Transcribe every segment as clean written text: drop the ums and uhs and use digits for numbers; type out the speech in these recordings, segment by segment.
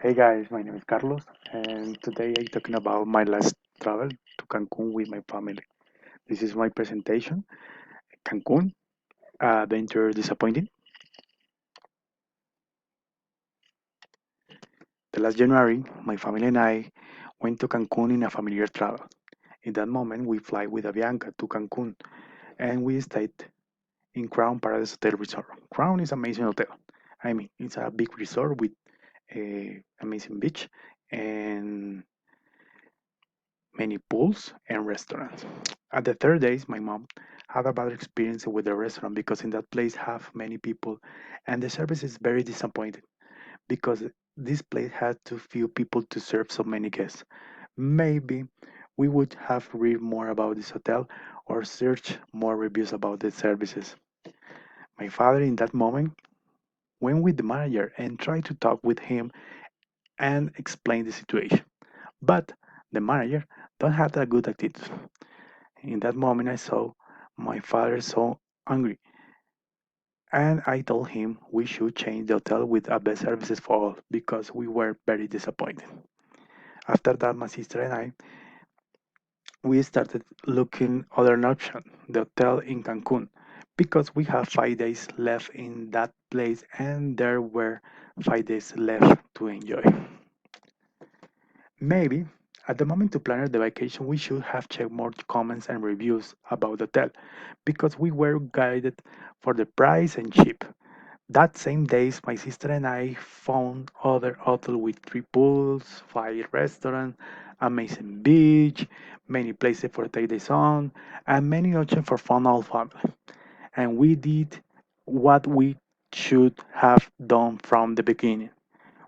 Hey guys, my name is Carlos, and today I'm talking about my last travel to Cancun with my family. This is my presentation. Cancun, adventure disappointing. The last January, my family and I went to Cancun in a familiar travel. In that moment, we fly with Avianca to Cancun, and we stayed in Crown Paradise Hotel Resort. Crown is amazing hotel. I mean, it's a big resort with a amazing beach and many pools and restaurants. At the third days, my mom had a bad experience with the restaurant because in that place have many people and the service is very disappointing because this place had too few people to serve so many guests. Maybe we would have read more about this hotel or search more reviews about the services. My father in that moment went with the manager and tried to talk with him and explain the situation. But the manager don't have a good attitude. In that moment, I saw my father so angry, and I told him we should change the hotel with a best services for all because we were very disappointed. After that, my sister and I we started looking other option, the hotel in Cancun, because we have 5 days left in that place, and there were 5 days left to enjoy. Maybe at the moment to plan the vacation, we should have checked more comments and reviews about the hotel because we were guided for the price and cheap. That same days, my sister and I found other hotel with three pools, five restaurants, amazing beach, many places for take the sun, and many options for fun all family. And we did what we should have done from the beginning.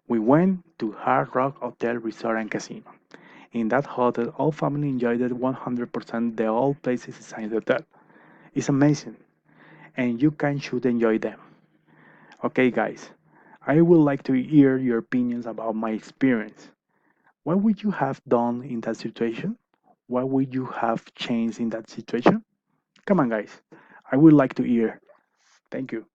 We went to Hard Rock Hotel Resort and Casino. In that hotel, all family enjoyed it 100%. The whole place is inside the hotel. It's amazing, and you can should enjoy them. Okay, guys, I would like to hear your opinions about my experience. What would you have done in that situation? What would you have changed in that situation? Come on, guys. I would like to hear. Thank you.